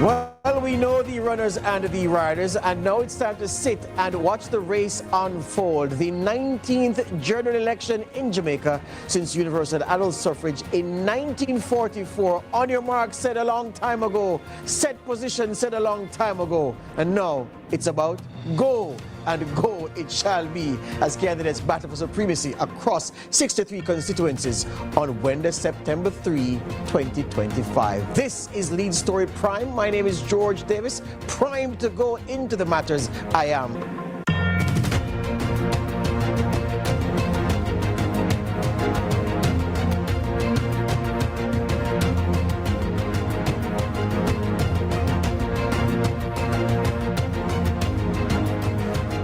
Well, we know the runners and the riders, and now it's time to sit and watch the race unfold. The 19th general election in Jamaica since universal adult suffrage in 1944. On your mark, said a long time ago. Set position, said a long time ago. And now it's about go. And go it shall be as candidates battle for supremacy across 63 constituencies on Wednesday, September 3, 2025. This is Lead Story Prime. My name is George Davis, primed to go into the matters I am.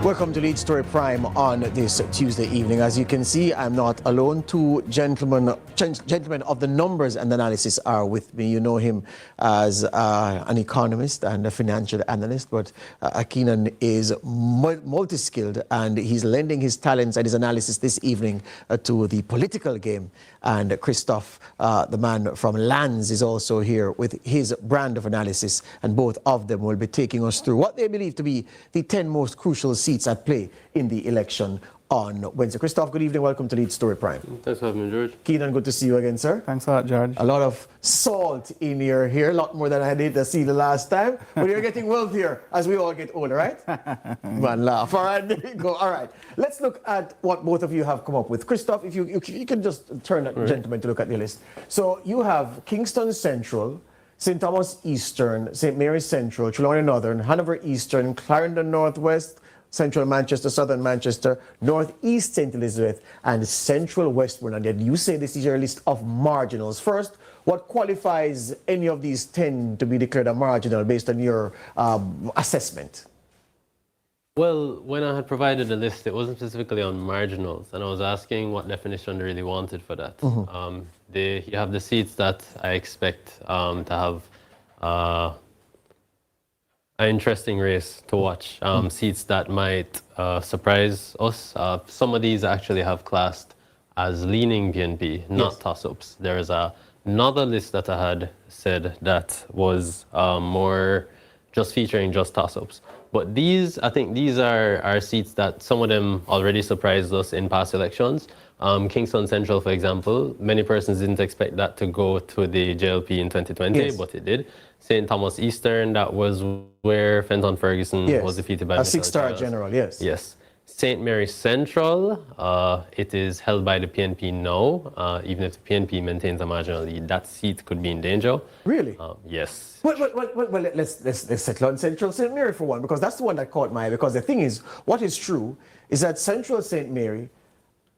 Welcome to Lead Story Prime on this Tuesday evening. As you can see, I'm not alone. Two gentlemen of the numbers and analysis are with me. You know him as an economist and a financial analyst, but Keenan is multi-skilled and he's lending his talents and his analysis this evening to the political game. And Christoph, the man from Lands, is also here with his brand of analysis, and both of them will be taking us through what they believe to be the 10 most crucial seats at play in the election on Wednesday. Christoph, good evening. Welcome to Lead Story Prime. Thanks for having me, George. Keenan, good to see you again, sir. Thanks a lot, George. A lot of salt in your hair, a lot more than I did to see the last time. But you're getting wealthier as we all get older, right? Man, laugh. All right, there you go. All right, let's look at what both of you have come up with. Christoph, if you can just turn that gentleman to look at the list. So you have Kingston Central, St. Thomas Eastern, St. Mary's Central, Trelawney Northern, Hanover Eastern, Clarendon Northwest, Central Manchester, Southern Manchester, Northeast St. Elizabeth, and Central Westbourne. And then you say this is your list of marginals. First, what qualifies any of these 10 to be declared a marginal based on your assessment? Well, when I had provided the list, it wasn't specifically on marginals, and I was asking what definition they really wanted for that. You have the seats that I expect to have an interesting race to watch, seats that might surprise us. Some of these actually have classed as leaning PNP, not toss-ups. There is another list that I had said that was more just featuring just toss-ups. But these, I think these are seats that some of them already surprised us in past elections. Kingston Central, for example, many persons didn't expect that to go to the JLP in 2020, but it did. St. Thomas Eastern, that was where Fenton Ferguson was defeated by a six-star general, Yes. St. Mary's Central, it is held by the PNP now. Even if the PNP maintains a marginal lead, that seat could be in danger. Really? Yes. Well, let's settle on Central St. Mary for one, because that's the one that caught my eye. Because the thing is, what is true is that Central St. Mary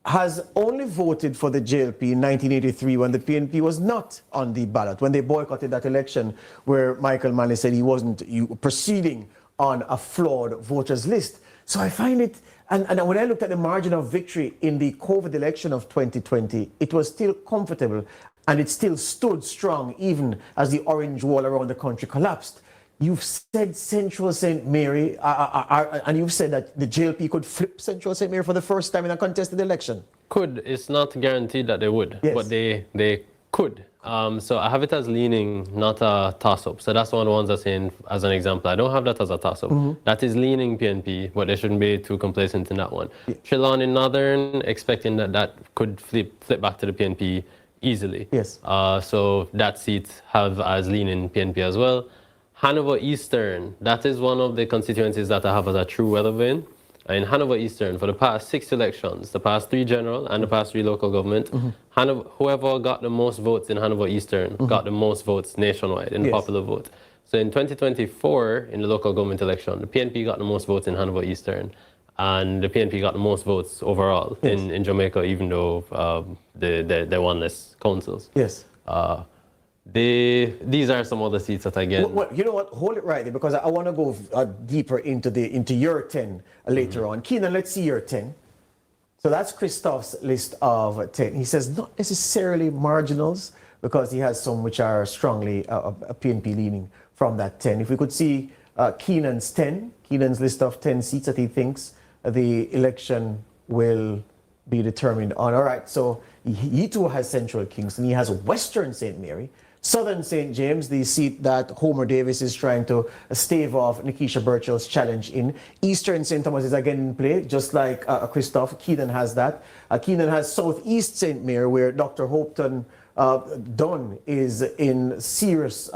has only voted for the JLP in 1983 when the PNP was not on the ballot, when they boycotted that election where Michael Manley said he wasn't proceeding on a flawed voters list. So I find it, and when I looked at the margin of victory in the COVID election of 2020, it was still comfortable and it still stood strong even as the orange wall around the country collapsed. You've said Central St. Mary, and you've said that the JLP could flip Central St. Mary for the first time in a contested election. Could. It's not guaranteed that they would, but they could. So I have it as leaning, not a toss-up. So that's one of the ones I'm saying as an example. I don't have that as a toss-up. That is leaning PNP, but they shouldn't be too complacent in that one. Trelawney Northern, expecting that could flip back to the PNP easily. So that seat have as leaning PNP as well. Hanover Eastern, that is one of the constituencies that I have as a true weather vane. In Hanover Eastern, for the past 6 elections, the past 3 general and the past 3 local government, whoever got the most votes in Hanover Eastern got the most votes nationwide in the popular vote. So in 2024, in the local government election, the PNP got the most votes in Hanover Eastern, and the PNP got the most votes overall in Jamaica, even though they won less councils. These are some other seats that again. Well, you know what? Hold it right there, because I want to go deeper into your 10 later on. Keenan, let's see your 10. So that's Christoph's list of 10. He says not necessarily marginals, because he has some which are strongly a PNP leaning from that 10. If we could see Keenan's list of 10 seats that he thinks the election will be determined on. All right, so he too has Central Kingston. He has Western St. Mary. Southern St. James, the seat that Homer Davis is trying to stave off Nikisha Burchell's challenge in. Eastern St. Thomas is again in play, just like Christoph. Keenan has that. Keenan has Southeast St. Mary, where Dr. Hopeton Dunn is in serious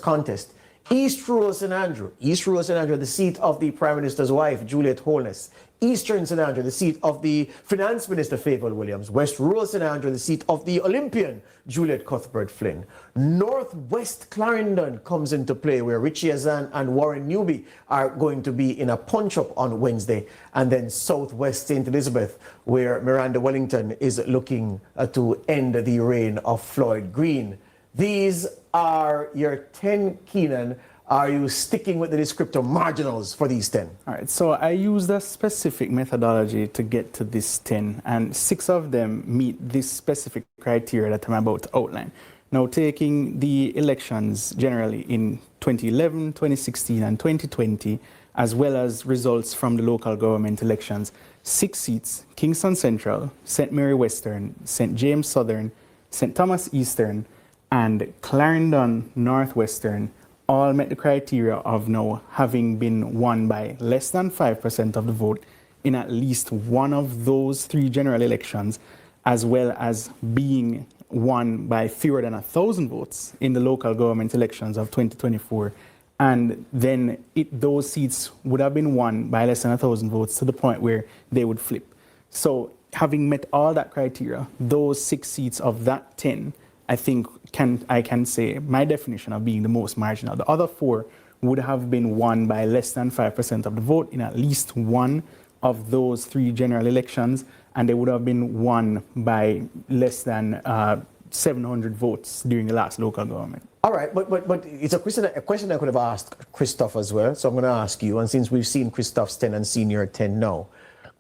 contest. East Rural St. Andrew, the seat of the Prime Minister's wife, Juliet Holness. Eastern St. Andrew, the seat of the Finance Minister, Favour Williams. West Rural St. Andrew, the seat of the Olympian, Juliet Cuthbert Flynn. Northwest Clarendon comes into play, where Richie Azan and Warren Newby are going to be in a punch-up on Wednesday. And then Southwest St. Elizabeth, where Miranda Wellington is looking to end the reign of Floyd Green. These are your 10, Keenan. Are you sticking with the descriptor marginals for these 10? All right, so I used a specific methodology to get to this 10, and 6 of them meet this specific criteria that I'm about to outline. Now, taking the elections generally in 2011, 2016, and 2020, as well as results from the local government elections, 6 seats, Kingston Central, St. Mary Western, St. James Southern, St. Thomas Eastern, and Clarendon Northwestern all met the criteria of now having been won by less than 5% of the vote in at least one of those 3 general elections, as well as being won by fewer than 1,000 votes in the local government elections of 2024. And then those seats would have been won by less than 1,000 votes to the point where they would flip. So having met all that criteria, those 6 seats of that 10, I think I can say my definition of being the most marginal. The other 4 would have been won by less than 5% of the vote in at least one of those 3 general elections, and they would have been won by less than 700 votes during the last local government. All right, but it's a question I could have asked Christoph as well, so I'm going to ask you, and since we've seen Christoph's 10 and seen your 10 now,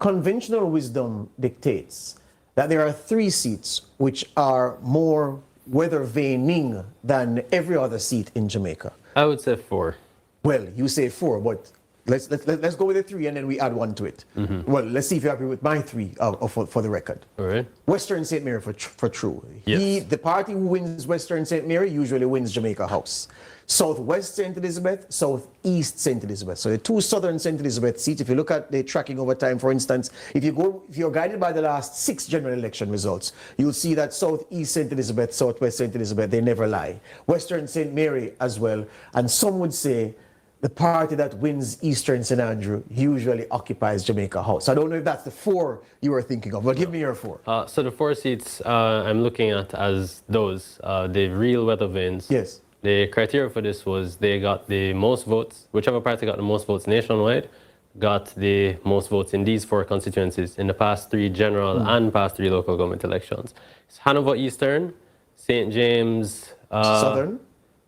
conventional wisdom dictates that there are 3 seats which are more weather vaning than every other seat in Jamaica. I would say 4. Well, you say 4, but let's go with the 3 and then we add 1 to it. Well, let's see if you're happy with my 3 for the record. All right. Western St. Mary for true. Yes. The party who wins Western St. Mary usually wins Jamaica House. Southwest St. Elizabeth, Southeast St. Elizabeth. So the 2 Southern St. Elizabeth seats, if you look at the tracking over time, for instance, if you're guided by the last 6 general election results, you'll see that Southeast St. Elizabeth, Southwest St. Elizabeth, they never lie. Western St. Mary as well. And some would say the party that wins Eastern St. Andrew usually occupies Jamaica House. I don't know if that's the 4 you were thinking of, but give me your 4. So the 4 seats I'm looking at as those, the real weather vanes. Yes. The criteria for this was they got the most votes, whichever party got the most votes nationwide, got the most votes in these 4 constituencies in the past 3 general and past 3 local government elections. It's Hanover Eastern, St. James... Southern?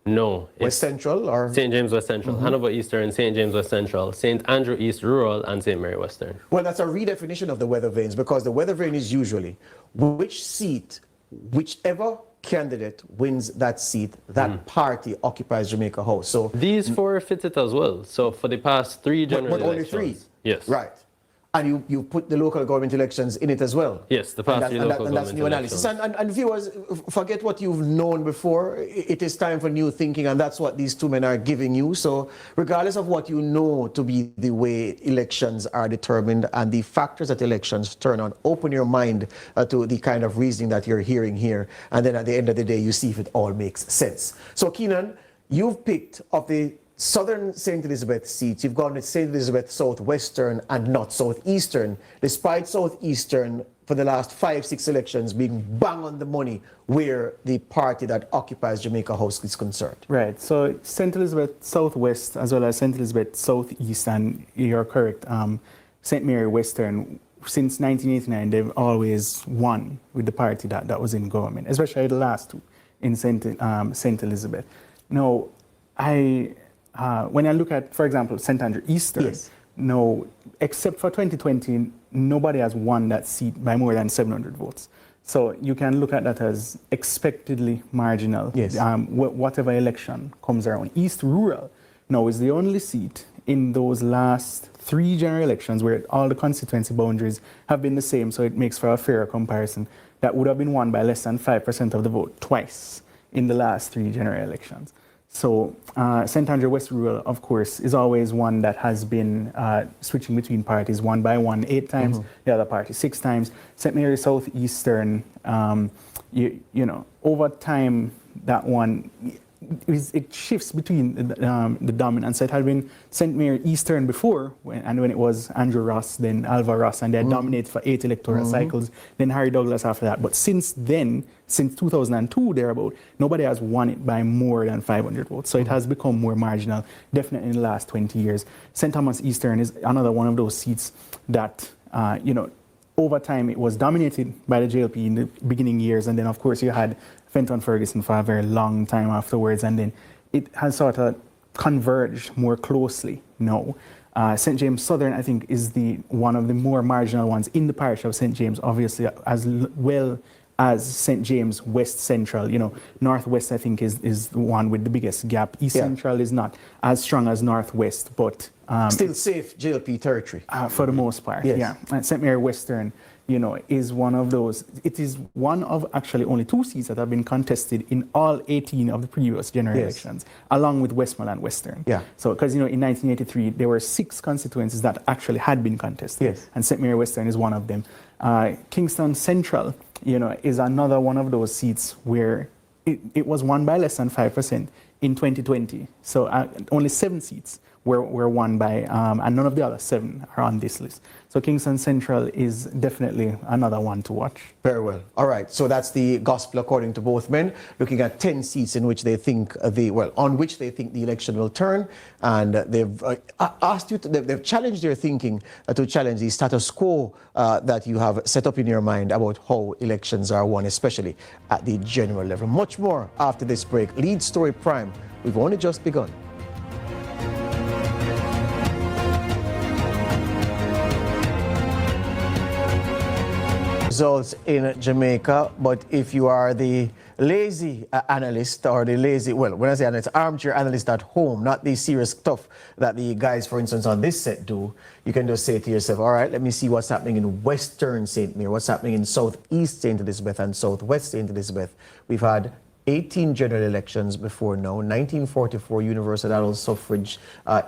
No. West Central or? St. James West Central. Hanover Eastern, St. James West Central, St. Andrew East Rural, and St. Mary Western. Well, that's a redefinition of the weather vanes, because the weather vane is usually which seat, whichever candidate wins that seat, that party occupies Jamaica House. So these 4 fit it as well. So for the past 3 general elections. But only 3? Yes. Right. And you put the local government elections in it as well? Yes, the past 3 local government that's new analysis. And viewers, forget what you've known before. It is time for new thinking, and that's what these 2 men are giving you. So regardless of what you know to be the way elections are determined and the factors that elections turn on, open your mind to the kind of reasoning that you're hearing here. And then at the end of the day, you see if it all makes sense. So Keenan, you've picked of the Southern St. Elizabeth seats, you've gone with St. Elizabeth Southwestern and not Southeastern, despite Southeastern for the last 5-6 elections being bang on the money where the party that occupies Jamaica House is concerned. Right, so St. Elizabeth Southwest as well as St. Elizabeth Southeast, and you're correct, St. Mary Western, since 1989, they've always won with the party that was in government, especially the last 2 in St. Elizabeth. Now, when I look at, for example, St. Andrew Eastern, yes. No, except for 2020, nobody has won that seat by more than 700 votes. So you can look at that as expectedly marginal, yes. Whatever election comes around. East Rural now is the only seat in those last 3 general elections where all the constituency boundaries have been the same, so it makes for a fairer comparison, that would have been won by less than 5% of the vote twice in the last 3 general elections. So St. Andrew West Rural, of course, is always one that has been switching between parties one by one, 8 times, the other party 6 times. St. Mary Southeastern, you know, over time, that one, it shifts between the dominance. So it had been St. Mary Eastern before, when it was Andrew Ross, then Alva Ross, and they had dominated for 8 electoral cycles, then Harry Douglas after that. But since then, since 2002, thereabout, nobody has won it by more than 500 votes. So it has become more marginal, definitely in the last 20 years. St. Thomas Eastern is another one of those seats that, you know, over time it was dominated by the JLP in the beginning years, and then of course you had Fenton Ferguson for a very long time afterwards, and then it has sort of converged more closely now. St. James Southern, I think, is one of the more marginal ones in the parish of St. James, obviously, as well as St. James West Central. You know, Northwest, I think, is the one with the biggest gap. East Central is not as strong as Northwest, but still safe JLP territory. For the most part, yeah. And St. Mary Western, you know, is one of those. It is one of actually only 2 seats that have been contested in all 18 of the previous general elections, along with Westmoreland Western. Yeah. So, because, you know, in 1983, there were 6 constituencies that actually had been contested. Yes. And St. Mary Western is one of them. Kingston Central, you know, is another one of those seats where it was won by less than 5% in 2020. So only 7 seats were won by, and none of the other 7 are on this list. So Kingston Central is definitely another one to watch. Very well. All right. So that's the gospel according to both men, looking at 10 seats in which they think on which they think the election will turn. And they've asked you, they've challenged their thinking to challenge the status quo that you have set up in your mind about how elections are won, especially at the general level. Much more after this break. Lead Story Prime. We've only just begun. Results in Jamaica, but if you are the lazy analyst or the lazy, well, when I say analyst, armchair analyst at home, not the serious stuff that the guys, for instance, on this set do, you can just say to yourself, all right, let me see what's happening in Western St. Mary, what's happening in Southeast St. Elizabeth and Southwest St. Elizabeth. We've had 18 general elections before now. 1944 universal adult suffrage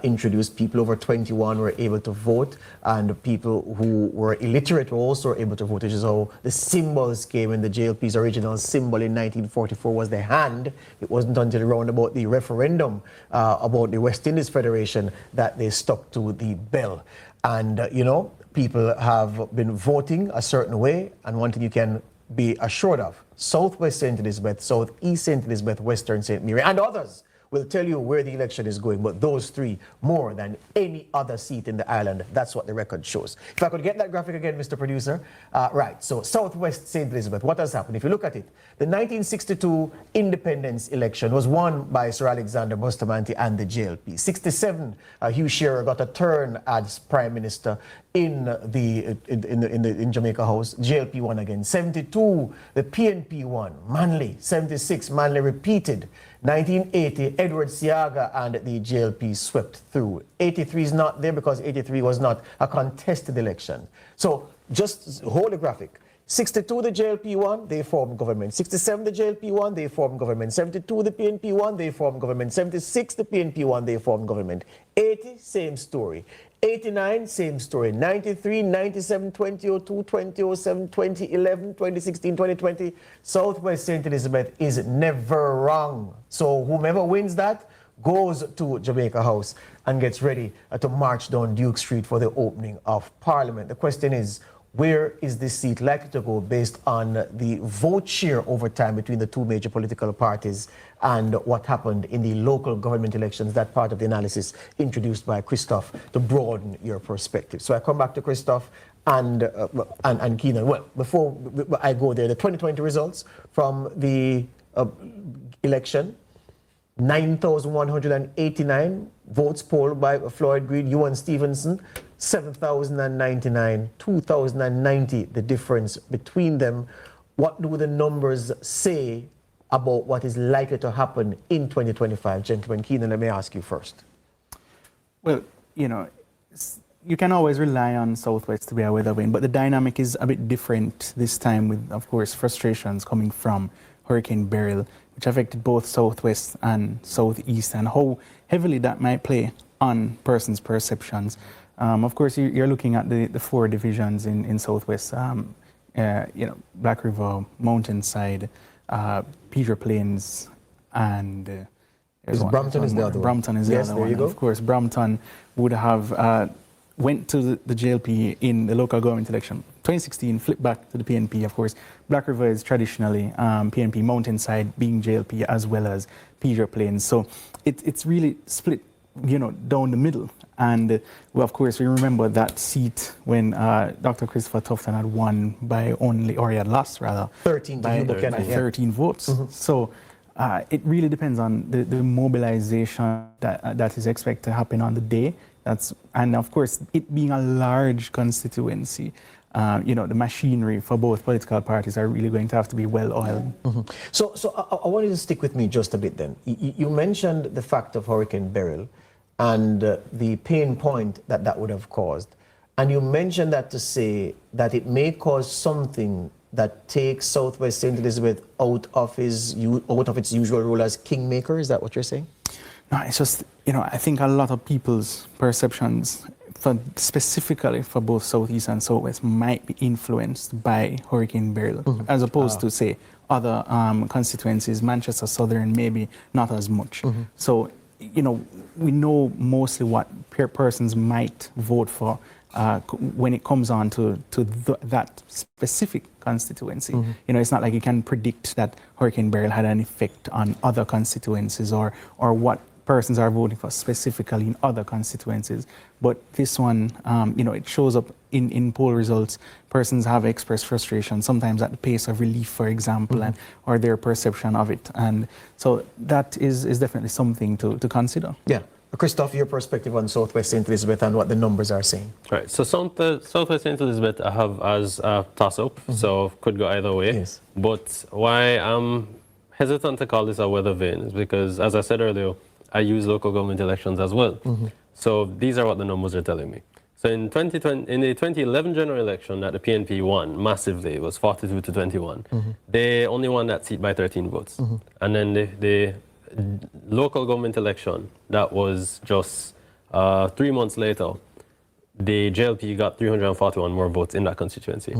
introduced. People over 21 were able to vote, and people who were illiterate were also able to vote, which is how the symbols came in. The JLP's original symbol in 1944 was the hand. It wasn't until around about the referendum about the West Indies Federation that they stuck to the bell. And, you know, people have been voting a certain way, and one thing you can be assured of, Southwest St. Elizabeth, Southeast St. Elizabeth, Western St. Mary, and others will tell you where the election is going, but those 3 more than any other seat in the island. That's what the record shows. If I could get that graphic again, Mr. Producer. Right, so Southwest St. Elizabeth, what has happened? If you look at it, the 1962 independence election was won by Sir Alexander Bustamante and the JLP. 67, Hugh Shearer got a turn as Prime Minister in Jamaica House. JLP won again. 72, the PNP won. Manly. 76, Manly repeated. 1980, Edward Siaga and the JLP swept through. 83 is not there because 83 was not a contested election. So just hold the graphic. 62, the JLP won, they formed government. 67, the JLP won, they formed government. 72, the PNP won, they formed government. 76, the PNP won, they formed government. 80, same story. 89, same story. 93, 97, 2002, 2007, 2011, 2016, 2020. Southwest St. Elizabeth is never wrong. So whomever wins that goes to Jamaica House and gets ready to march down Duke Street for the opening of Parliament. The question is, where is this seat likely to go based on the vote share over time between the 2 major political parties and what happened in the local government elections? That part of the analysis introduced by Christophe to broaden your perspective. So I come back to Christophe and Keenan. Well, before I go there, the 2020 results from the election, 9,189 votes polled by Floyd Green, Ewan Stevenson, 7,099, 2,090, the difference between them. What do the numbers say about what is likely to happen in 2025? Gentlemen, Keenan, let me ask you first. Well, you know, you can always rely on Southwest to be a weather win, but the dynamic is a bit different this time with, of course, frustrations coming from Hurricane Beryl. which affected both Southwest and Southeast, and how heavily that might play on persons' perceptions. Of course, you're looking at the 4 divisions in Southwest, Black River, Mountainside, Peter Plains, and Brampton is the other one. Brampton is the other one. Of course, Brampton would have went to the JLP in the local government election. 2016, flipped back to the PNP, of course. Black River is traditionally PNP, Mountainside being JLP as well as Peter Plains. So it's really split, down the middle. And well, of course, we remember that seat when Dr. Christopher Tufton had won by only, or he had lost rather, 13 by 13 votes. So it really depends on the mobilization that is expected to happen on the day. And of course, it being a large constituency, the machinery for both political parties are really going to have to be well oiled. So I want you to stick with me just a bit then. You mentioned the fact of Hurricane Beryl and the pain point that would have caused. And you mentioned that to say that it may cause something that takes Southwest St. Elizabeth out of its usual role as Kingmaker. Is that what you're saying? No, it's just, I think a lot of people's perceptions, specifically for both Southeast and Southwest, might be influenced by Hurricane Beryl, as opposed to, say, other constituencies. Manchester Southern, maybe not as much. So, we know mostly what persons might vote for when it comes on to that specific constituency. It's not like you can predict that Hurricane Beryl had an effect on other constituencies or what persons are voting for specifically in other constituencies. But this one, it shows up in poll results. Persons have expressed frustration, sometimes at the pace of relief, for example, or their perception of it. And so that is definitely something to consider. Yeah. Christoph, your perspective on Southwest St. Elizabeth and what the numbers are saying. Right. So Southwest St. Elizabeth I have as a toss-up, so could go either way. Yes. But why I'm hesitant to call this a weather vane is because, as I said earlier, I use local government elections as well. So these are what the numbers are telling me. So in the 2011 general election that the PNP won massively, it was 42 to 21. They only won that seat by 13 votes. And then the local government election that was just 3 months later, the JLP got 341 more votes in that constituency.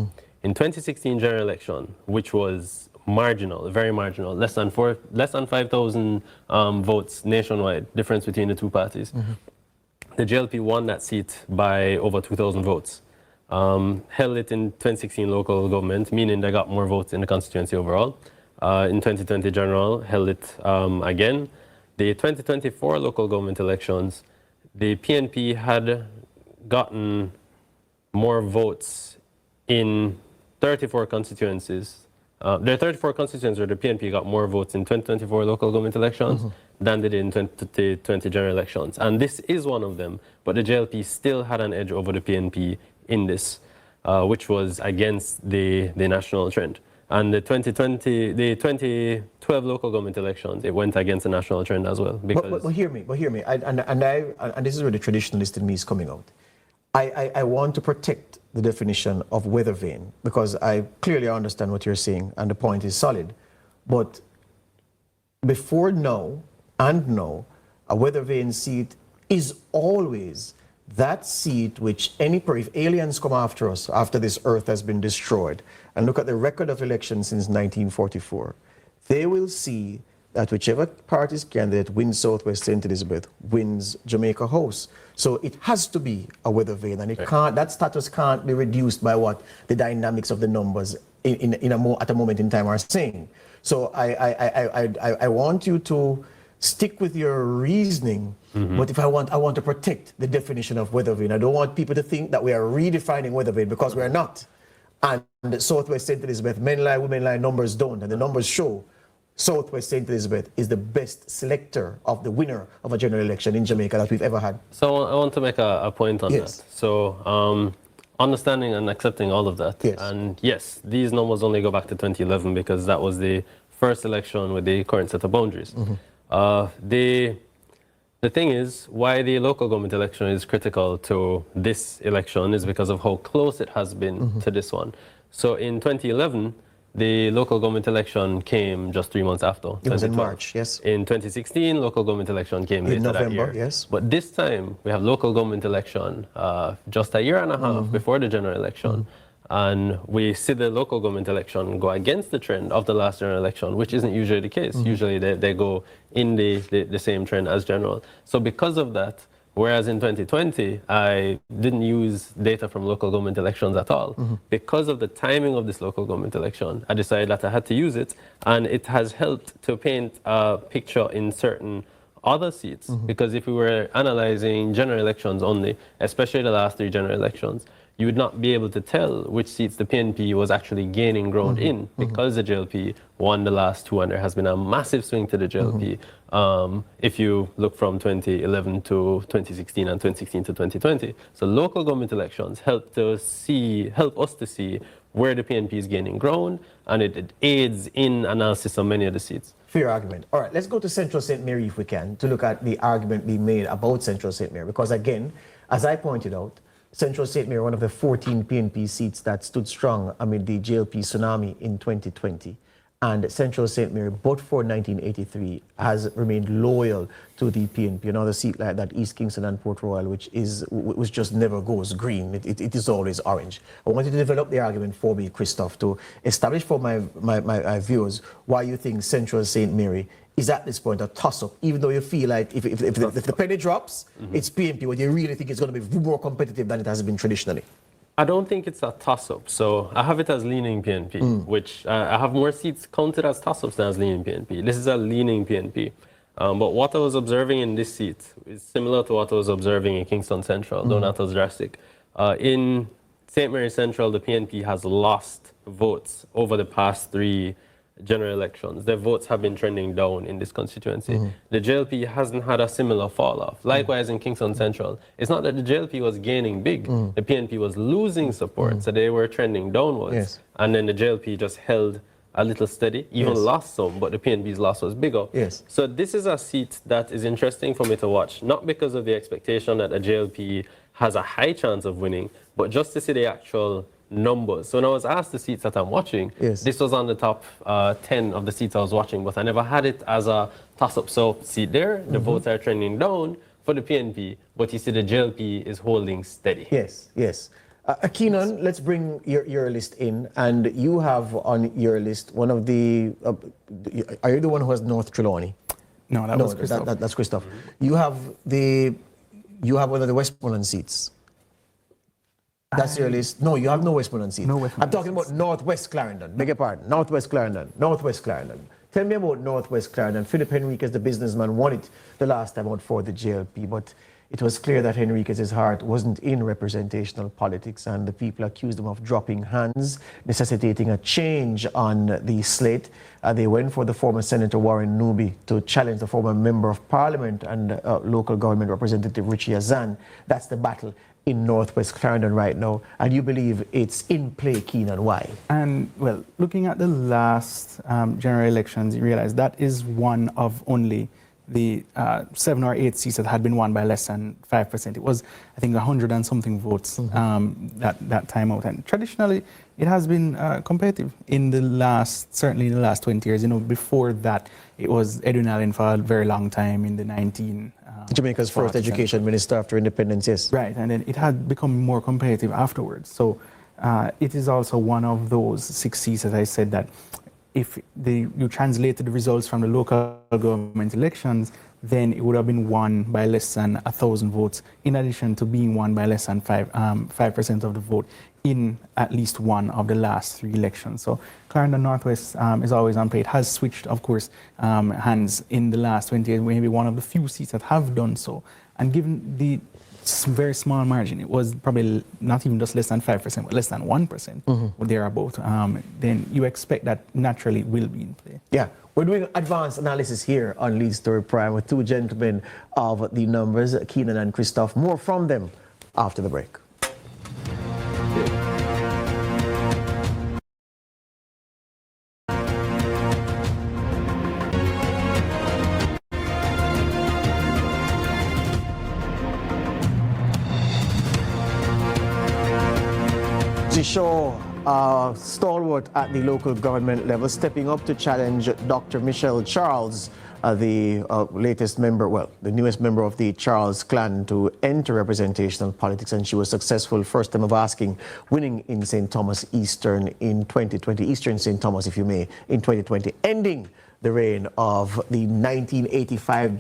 In 2016 general election, which was marginal, very marginal, less than 5,000 votes nationwide, difference between the two parties. The JLP won that seat by over 2,000 votes. Held it in 2016 local government, meaning they got more votes in the constituency overall. In 2020 general, held it again. The 2024 local government elections, the PNP had gotten more votes in 34 constituencies. There are 34 constituencies where the PNP got more votes in 2024 local government elections than they did in 2020 general elections. And this is one of them, but the JLP still had an edge over the PNP in this, which was against the national trend. And the 2012 local government elections, it went against the national trend as well. Because but hear me, and this is where the traditionalist in me is coming out. I want to protect the definition of weather vane because I clearly understand what you're saying and the point is solid. But before now and now, a weather vane seat is always that seat which if aliens come after us, after this earth has been destroyed, and look at the record of elections since 1944, they will see that whichever party's candidate wins Southwest St. Elizabeth wins Jamaica House. So it has to be a weather vane, and that status can't be reduced by what the dynamics of the numbers at a moment in time are saying. So I want you to stick with your reasoning, but if I want to protect the definition of weather vane. I don't want people to think that we are redefining weather vane because we're not. And Southwest St. Elizabeth, men lie, women lie, numbers don't, and the numbers show Southwest St. Elizabeth is the best selector of the winner of a general election in Jamaica that we've ever had. So I want to make a point on that. So understanding and accepting all of that. And yes, these numbers only go back to 2011 because that was the first election with the current set of boundaries. The thing is, why the local government election is critical to this election is because of how close it has been to this one. So in 2011, the local government election came just 3 months after. It was in 2012. March, yes. In 2016, local government election came later November, that year. yes. But this time, we have local government election just a year and a half before the general election. And we see the local government election go against the trend of the last general election, which isn't usually the case. Usually they go in the same trend as general. So because of that, whereas in 2020, I didn't use data from local government elections at all. Because of the timing of this local government election, I decided that I had to use it. And it has helped to paint a picture in certain other seats. Because if we were analyzing general elections only, especially the last 3 general elections, you would not be able to tell which seats the PNP was actually gaining ground in, because the JLP won the last 2 and there has been a massive swing to the JLP. If you look from 2011 to 2016 and 2016 to 2020. So local government elections help us to see where the PNP is gaining ground, and it aids in analysis of many of the seats. Fair argument. All right, let's go to Central St. Mary if we can, to look at the argument being made about Central St. Mary. Because again, as I pointed out, Central St. Mary, one of the 14 PNP seats that stood strong amid the JLP tsunami in 2020. And Central St. Mary, but for 1983, has remained loyal to the PNP. Another seat like that, East Kingston and Port Royal, which just never goes green. It is always orange. I want you to develop the argument for me, Christophe, to establish for my viewers why you think Central St. Mary is at this point a toss-up, even though you feel like if the penny drops, it's PNP, when you really think it's going to be more competitive than it has been traditionally. I don't think it's a toss-up. So I have it as leaning PNP, which I have more seats counted as toss-ups than as leaning PNP. This is a leaning PNP. But what I was observing in this seat is similar to what I was observing in Kingston Central, though not as drastic. In St. Mary Central, the PNP has lost votes over the past 3 general elections. Their votes have been trending down in this constituency. The JLP hasn't had a similar fall off. Likewise in Kingston Central, it's not that the JLP was gaining big, the PNP was losing support, so they were trending downwards. Yes. And then the JLP just held a little steady, even lost some, but the PNP's loss was bigger. Yes. So this is a seat that is interesting for me to watch, not because of the expectation that the JLP has a high chance of winning, but just to see the actual numbers. So when I was asked the seats that I'm watching, this was on the top 10 of the seats I was watching, but I never had it as a toss-up. So see there, the votes are trending down for the PNP, but you see the JLP is holding steady. Yes, yes. Keenan, let's bring your list in, and you have on your list one of the, are you the one who has North Trelawney? No, that was Christophe. That's Christophe. You have one of the Westmoreland seats. That's your list. No, you have no Westmoreland seats. No Westmoreland I'm talking about Northwest Clarendon. Beg your pardon. Northwest Clarendon. Northwest Clarendon. Tell me about Northwest Clarendon. Philip Henriquez, the businessman, won it the last time out for the JLP, but it was clear that Henriquez's heart wasn't in representational politics, and the people accused him of dropping hands, necessitating a change on the slate. They went for the former Senator Warren Nubi to challenge the former Member of Parliament and local government representative Richie Azan. That's the battle in Northwest Clarendon right now, and you believe it's in play, Keenan. Why? And, well, looking at the last general elections, you realize that is one of only the 7 or 8 seats that had been won by less than 5%. It was, I think, 100 and something votes that time out. And traditionally, it has been competitive in the last, certainly in the last 20 years. You know, before that, it was Edwin Allen for a very long time in the 19... Jamaica's first education minister after independence, yes. Right, and then it had become more competitive afterwards. So it is also one of those 6 seats, as I said, that if you translated the results from the local government elections, then it would have been won by less than 1,000 votes, in addition to being won by less than 5% of the vote in at least one of the last 3 elections. So Clarendon Northwest is always on play. It has switched, of course, hands in the last 20 years, maybe one of the few seats that have done so. And given the very small margin, it was probably not even just less than 5%, but less than 1%, or thereabout, then you expect that naturally will be in play. Yeah. We're doing advanced analysis here on Lead Story Prime with 2 gentlemen of the numbers, Keenan and Christophe. More from them after the break. The show stalwart at the local government level, stepping up to challenge Dr. Michelle Charles, the latest member, well, the newest member of the Charles clan to enter representational politics, and she was successful first time of asking, winning in St. Thomas Eastern in 2020, Eastern St. Thomas, if you may, in 2020, ending the reign of the 1985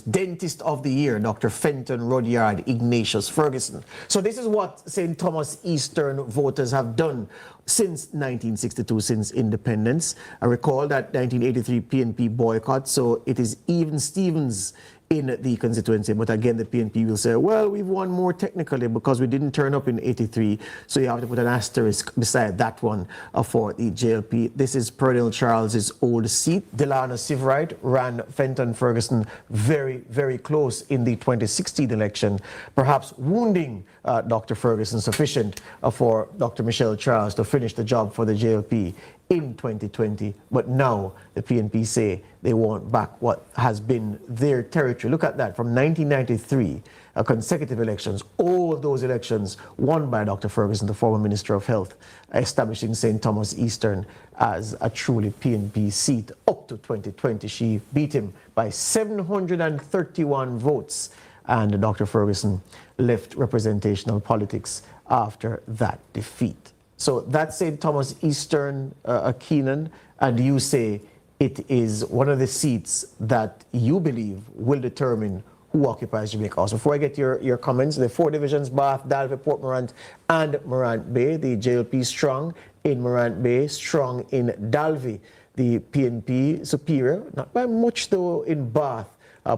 Dentist of the Year, Dr. Fenton Rudyard Ignatius Ferguson. So this is what St. Thomas Eastern voters have done since 1962, since independence. I recall that 1983 PNP boycott, so it is even Stevens in the constituency. But again, the PNP will say, well, we've won more technically because we didn't turn up in 83. So you have to put an asterisk beside that one for the JLP. This is Pernell Charles's old seat. Delana Sivrite ran Fenton Ferguson very, very close in the 2016 election, perhaps wounding Dr. Ferguson sufficient for Dr. Michelle Charles to finish the job for the JLP in 2020. But now the PNP say they want back what has been their territory. Look at that, from 1993, consecutive elections, all those elections won by Dr. Ferguson, the former Minister of Health, establishing St. Thomas Eastern as a truly PNP seat up to 2020. She beat him by 731 votes, and Dr. Ferguson left representational politics after that defeat. So that's St. Thomas Eastern, Keenan, and you say it is one of the seats that you believe will determine who occupies Jamaica House. Before I get your comments, the four divisions, Bath, Dalvey, Port Morant, and Morant Bay. The JLP strong in Morant Bay, strong in Dalvey. The PNP superior, not by much though, in Bath.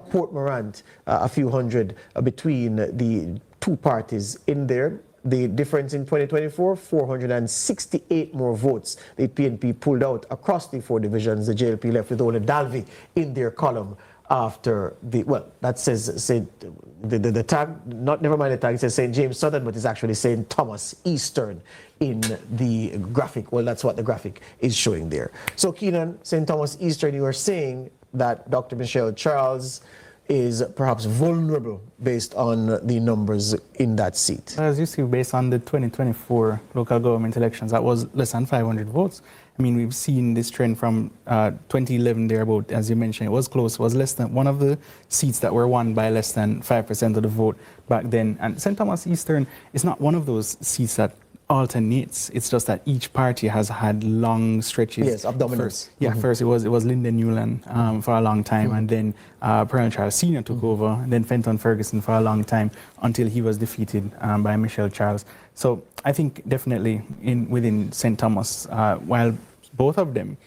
Port Morant, a few hundred between the two parties in there. The difference in 2024, 468 more votes. The PNP pulled out across the four divisions. The JLP left with only Dalvey in their column after the, well, that says the tag, never mind the tag, it says St. James Southern, but it's actually St. Thomas Eastern in the graphic. Well, that's what the graphic is showing there. So, Keenan, St. Thomas Eastern, you are saying that Dr. Michelle Charles is perhaps vulnerable based on the numbers in that seat. As you see, based on the 2024 local government elections, that was less than 500 votes. I mean, we've seen this trend from 2011 thereabout, as you mentioned. It was close. It was less than one of the seats that were won by less than 5% of the vote back then. And St. Thomas Eastern is not one of those seats that alternates. It's just that each party has had long stretches. Yes, of dominance. First it was Lyndon Newland for a long time, and then Pernell Charles Sr. took over, and then Fenton Ferguson for a long time until he was defeated by Michelle Charles. So I think definitely within St. Thomas, while both of them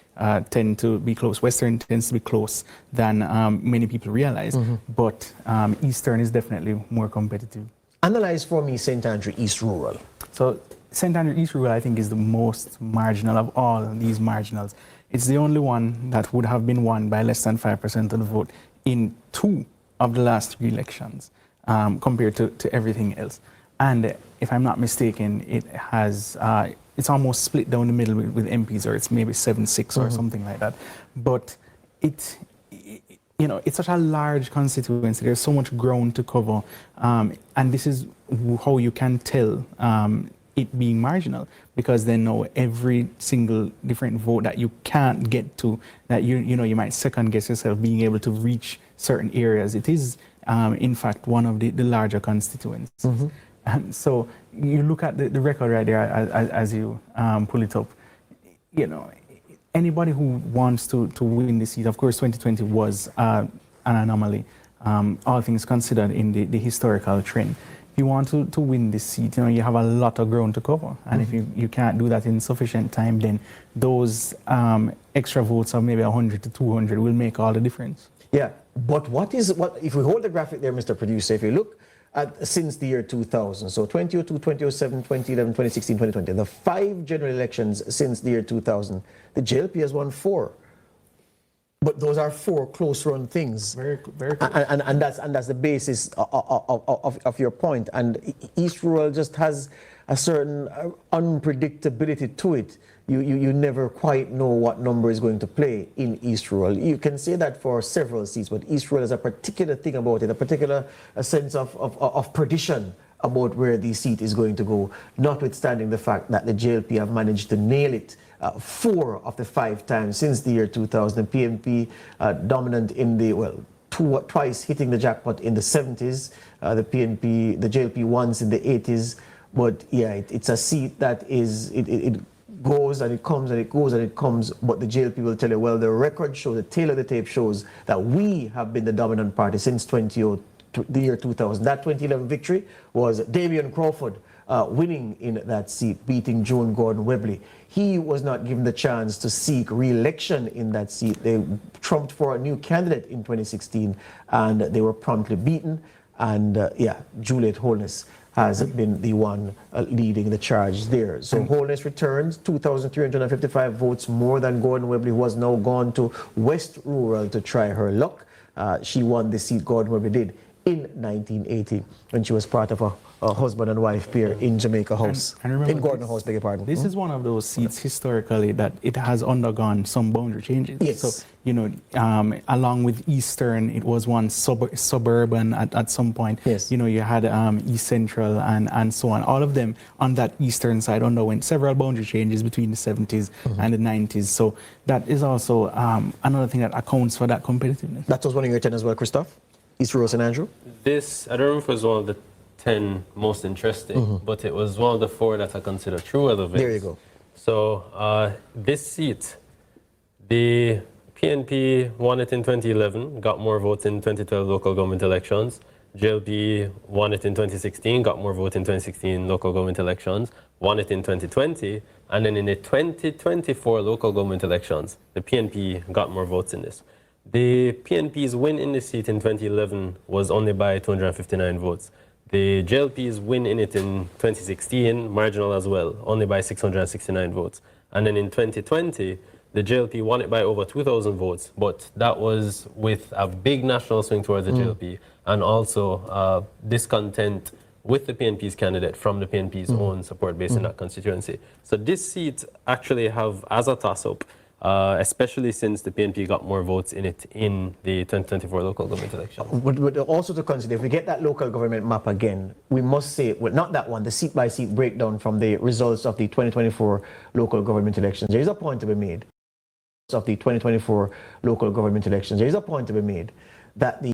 tend to be close, Western tends to be close than many people realize, but Eastern is definitely more competitive. Analyze for me St. Andrew East Rural. So St. Andrew East Rural, I think, is the most marginal of all these marginals. It's the only one that would have been won by less than 5% of the vote in 2 of the last 3 elections, compared to everything else. And if I'm not mistaken, it has, it's almost split down the middle with MPs, or it's maybe 7-6 or something like that. But it's such a large constituency. There's so much ground to cover. And this is how you can tell it being marginal, because then now every single different vote that you can't get to, that you might second guess yourself being able to reach certain areas, it is in fact one of the larger constituencies. And so you look at the record right there as you pull it up. Anybody who wants to win the seat, of course 2020 was an anomaly, all things considered in the historical trend. If you want to win this seat, you have a lot of ground to cover. And if you can't do that in sufficient time, then those extra votes of maybe 100 to 200 will make all the difference. Yeah, but what if we hold the graphic there, Mr. Producer, if you look at since the year 2000, so 2002, 2007, 2011, 2016, 2020, the 5 general elections since the year 2000, the JLP has won 4. But those are 4 close-run things. Very close. And that's the basis of your point. And East Rural just has a certain unpredictability to it. You never quite know what number is going to play in East Rural. You can say that for several seats, but East Rural has a particular thing about it, a particular sense of perdition about where the seat is going to go, notwithstanding the fact that the JLP have managed to nail it 4 of the 5 times since the year 2000. The PNP dominant in the, well, twice hitting the jackpot in the 70s, the JLP once in the 80s. But yeah, it's a seat that is, it goes and it comes and it goes and it comes, but the JLP will tell you, well, the record shows, the tail of the tape shows that we have been the dominant party since the year 2000. That 2011 victory was Damian Crawford winning in that seat, beating Joan Gordon Webley. He was not given the chance to seek re-election in that seat. They trumped for a new candidate in 2016 and they were promptly beaten. And yeah, Juliet Holness has been the one leading the charge there. So Holness returns, 2,355 votes more than Gordon Webley, who has now gone to West Rural to try her luck. She won the seat Gordon Webley did in 1980 when she was part of a husband and wife pair in Jamaica House, in Gordon House, beg your pardon. This is one of those seats historically that it has undergone some boundary changes. Yes. So, you know, along with Eastern, it was once suburban at some point. Yes. You know, you had East Central and so on. All of them on that Eastern side underwent several boundary changes between the 70s and the 90s. So that is also another thing that accounts for that competitiveness. That was one of your 10 as well, Christoph? East Rural St. Andrew? This, I don't know if it was one of the 10 most interesting, but it was one of the 4 that I consider true relevance. There you go. So this seat, the PNP won it in 2011, got more votes in 2012 local government elections. JLP won it in 2016, got more votes in 2016 local government elections, won it in 2020, and then in the 2024 local government elections, the PNP got more votes in this. The PNP's win in the seat in 2011 was only by 259 votes. The JLP's win in it in 2016, marginal as well, only by 669 votes. And then in 2020, the JLP won it by over 2,000 votes, but that was with a big national swing towards the JLP and also discontent with the PNP's candidate from the PNP's own support base in that constituency. So this seat actually have as a toss-up, especially since the PNP got more votes in it in the 2024 local government election. But also to consider, if we get that local government map again, we must say, well, not that one, the seat-by-seat breakdown from the results of the 2024 local government elections. There is a point to be made of the 2024 local government elections. There is a point to be made that the